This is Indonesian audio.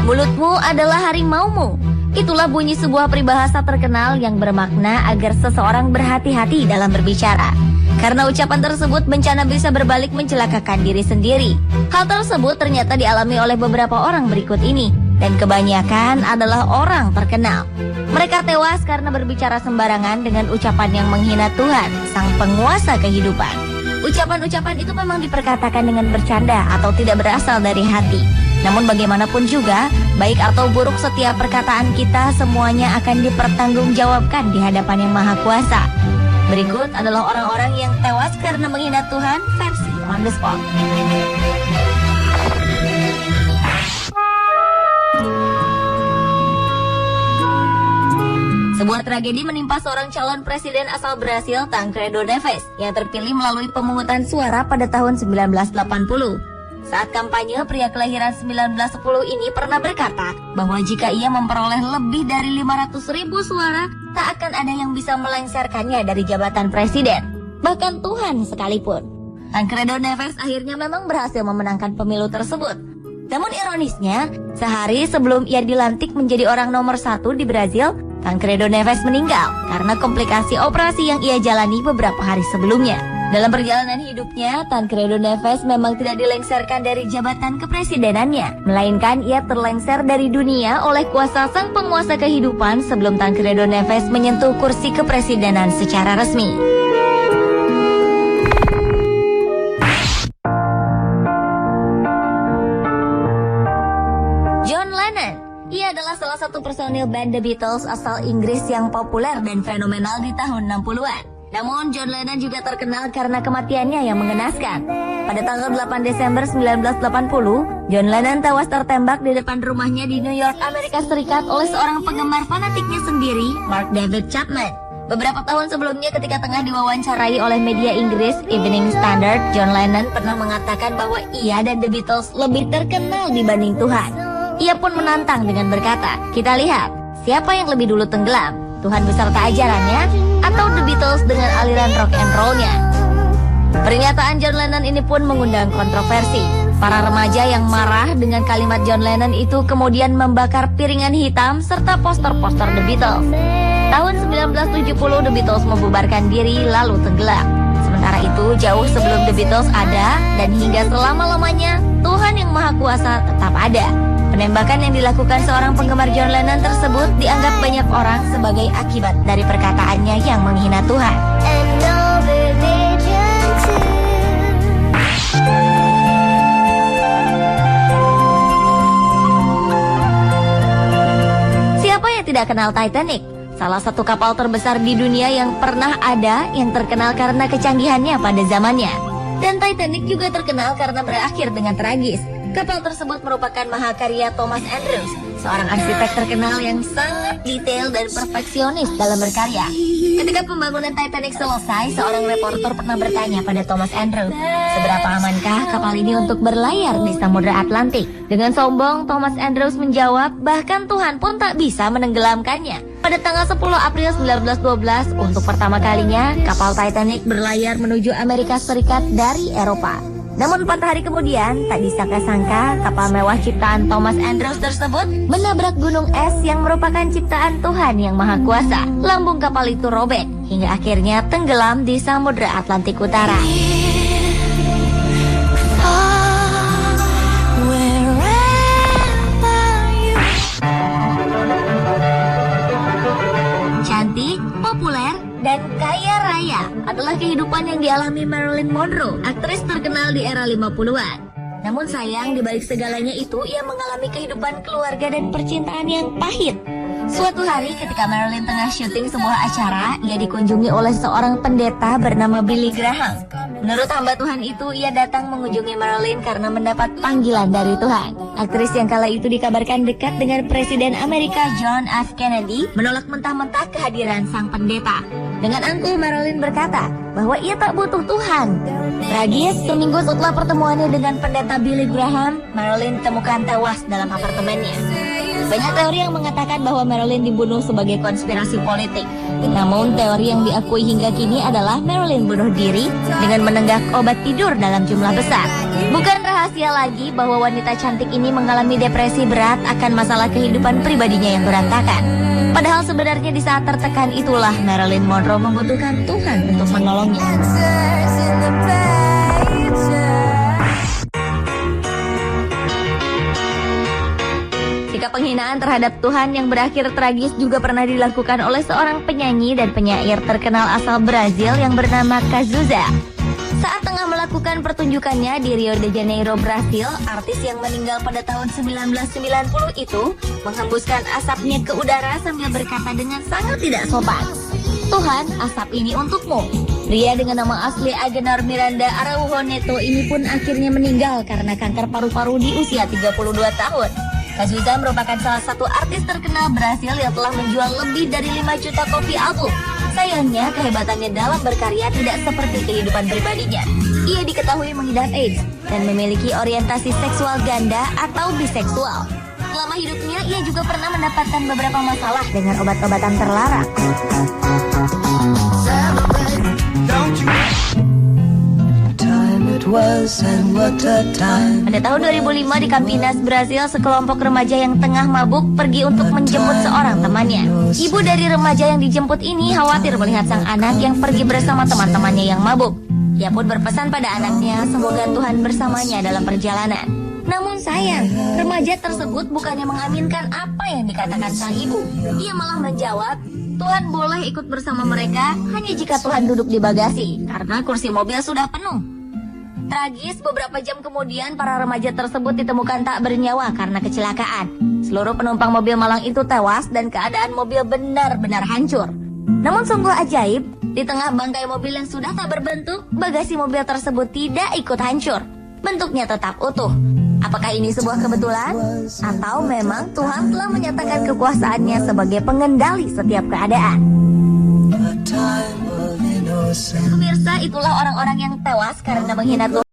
Mulutmu adalah harimaumu. Itulah bunyi sebuah peribahasa terkenal yang bermakna agar seseorang berhati-hati dalam berbicara. Karena ucapan tersebut bencana bisa berbalik mencelakakan diri sendiri. Hal tersebut ternyata dialami oleh beberapa orang berikut ini. Dan kebanyakan adalah orang terkenal. Mereka tewas karena berbicara sembarangan dengan ucapan yang menghina Tuhan, sang penguasa kehidupan. Ucapan-ucapan itu memang diperkatakan dengan bercanda atau tidak berasal dari hati. Namun bagaimanapun juga, baik atau buruk setiap perkataan kita semuanya akan dipertanggungjawabkan di hadapan Yang Maha Kuasa. Berikut adalah orang-orang yang tewas karena menghina Tuhan versi on the spot. Sebuah tragedi menimpa seorang calon presiden asal Brasil, Tancredo Neves, yang terpilih melalui pemungutan suara pada tahun 1980. Saat kampanye, pria kelahiran 1910 ini pernah berkata bahwa jika ia memperoleh lebih dari 500.000 suara, tak akan ada yang bisa melengsarkannya dari jabatan presiden, bahkan Tuhan sekalipun. Tancredo Neves akhirnya memang berhasil memenangkan pemilu tersebut. Namun ironisnya, sehari sebelum ia dilantik menjadi orang nomor 1 di Brazil, Tancredo Neves meninggal karena komplikasi operasi yang ia jalani beberapa hari sebelumnya. Dalam perjalanan hidupnya, Tancredo Neves memang tidak dilengsarkan dari jabatan kepresidenannya, melainkan ia terlengser dari dunia oleh kuasa sang penguasa kehidupan sebelum Tancredo Neves menyentuh kursi kepresidenan secara resmi. John Lennon. Ia adalah salah satu personil band The Beatles asal Inggris yang populer dan fenomenal di tahun 60-an. Namun John Lennon juga terkenal karena kematiannya yang mengenaskan. Pada tanggal 8 Desember 1980, John Lennon tewas tertembak di depan rumahnya di New York, Amerika Serikat oleh seorang penggemar fanatiknya sendiri, Mark David Chapman. Beberapa tahun sebelumnya ketika tengah diwawancarai oleh media Inggris, Evening Standard, John Lennon pernah mengatakan bahwa ia dan The Beatles lebih terkenal dibanding Tuhan. Ia pun menantang dengan berkata, "Kita lihat, siapa yang lebih dulu tenggelam? Tuhan beserta ajarannya atau The Beatles dengan aliran rock and roll-nya?" Pernyataan John Lennon ini pun mengundang kontroversi. Para remaja yang marah dengan kalimat John Lennon itu kemudian membakar piringan hitam serta poster-poster The Beatles. Tahun 1970 The Beatles membubarkan diri lalu tenggelam. Sementara itu jauh sebelum The Beatles ada dan hingga selama-lamanya Tuhan yang Maha Kuasa tetap ada. Penembakan yang dilakukan seorang penggemar John Lennon tersebut dianggap banyak orang sebagai akibat dari perkataannya yang menghina Tuhan. Siapa yang tidak kenal Titanic? Salah satu kapal terbesar di dunia yang pernah ada yang terkenal karena kecanggihannya pada zamannya. Dan Titanic juga terkenal karena berakhir dengan tragis. Kapal tersebut merupakan mahakarya Thomas Andrews, seorang arsitek terkenal yang sangat detail dan perfeksionis dalam berkarya. Ketika pembangunan Titanic selesai, seorang reporter pernah bertanya pada Thomas Andrews, seberapa amankah kapal ini untuk berlayar di Samudra Atlantik? Dengan sombong, Thomas Andrews menjawab, bahkan Tuhan pun tak bisa menenggelamkannya. Pada tanggal 10 April 1912, untuk pertama kalinya, kapal Titanic berlayar menuju Amerika Serikat dari Eropa. Namun 4 hari kemudian, tak disangka-sangka kapal mewah ciptaan Thomas Andrews tersebut menabrak gunung es yang merupakan ciptaan Tuhan yang Maha Kuasa. Lambung kapal itu robek hingga akhirnya tenggelam di Samudra Atlantik Utara. Cantik, populer, dan kaya raya adalah kehidupan yang dialami Marilyn Monroe, aktris terkenal di era 50-an. Namun sayang, di balik segalanya itu, ia mengalami kehidupan keluarga dan percintaan yang pahit. Suatu hari ketika Marilyn tengah syuting sebuah acara, ia dikunjungi oleh seorang pendeta bernama Billy Graham. Menurut hamba Tuhan itu, ia datang mengunjungi Marilyn karena mendapat panggilan dari Tuhan. Aktris yang kala itu dikabarkan dekat dengan Presiden Amerika John F. Kennedy menolak mentah-mentah kehadiran sang pendeta. Dengan angkuh Marilyn berkata bahwa ia tak butuh Tuhan. Tragis, seminggu setelah pertemuannya dengan pendeta Billy Graham, Marilyn ditemukan tewas dalam apartemennya. Banyak teori yang mengatakan bahwa Marilyn dibunuh sebagai konspirasi politik. Namun teori yang diakui hingga kini adalah Marilyn bunuh diri dengan menenggak obat tidur dalam jumlah besar. Bukan rahasia lagi bahwa wanita cantik ini mengalami depresi berat akan masalah kehidupan pribadinya yang berantakan. Padahal sebenarnya di saat tertekan itulah Marilyn Monroe membutuhkan Tuhan untuk menolongnya. Sikap penghinaan terhadap Tuhan yang berakhir tragis juga pernah dilakukan oleh seorang penyanyi dan penyair terkenal asal Brazil yang bernama Cazuza. Saat tengah melakukan pertunjukannya di Rio de Janeiro, Brasil, artis yang meninggal pada tahun 1990 itu menghembuskan asapnya ke udara sambil berkata dengan sangat tidak sopan, "Tuhan, asap ini untukmu." Pria dengan nama asli Agenor Miranda Araujo Neto ini pun akhirnya meninggal karena kanker paru-paru di usia 32 tahun. Cazuza merupakan salah satu artis terkenal Brasil yang telah menjual lebih dari 5 juta kopi album. Sayangnya, kehebatannya dalam berkarya tidak seperti kehidupan pribadinya. Ia diketahui mengidap AIDS dan memiliki orientasi seksual ganda atau biseksual. Selama hidupnya, ia juga pernah mendapatkan beberapa masalah dengan obat-obatan terlarang. Pada tahun 2005 di Campinas, Brasil, sekelompok remaja yang tengah mabuk pergi untuk menjemput seorang temannya. Ibu dari remaja yang dijemput ini khawatir melihat sang anak yang pergi bersama teman-temannya yang mabuk. Ia pun berpesan pada anaknya semoga Tuhan bersamanya dalam perjalanan. Namun sayang, remaja tersebut bukannya mengaminkan apa yang dikatakan sang ibu. Ia malah menjawab, Tuhan boleh ikut bersama mereka hanya jika Tuhan duduk di bagasi, karena kursi mobil sudah penuh. Tragis, beberapa jam kemudian para remaja tersebut ditemukan tak bernyawa karena kecelakaan. Seluruh penumpang mobil malang itu tewas dan keadaan mobil benar-benar hancur. Namun sungguh ajaib, di tengah bangkai mobil yang sudah tak berbentuk, bagasi mobil tersebut tidak ikut hancur. Bentuknya tetap utuh. Apakah ini sebuah kebetulan? Atau memang Tuhan telah menyatakan kekuasaannya sebagai pengendali setiap keadaan? Pemirsa, itulah orang-orang yang tewas karena menghina Tuhan.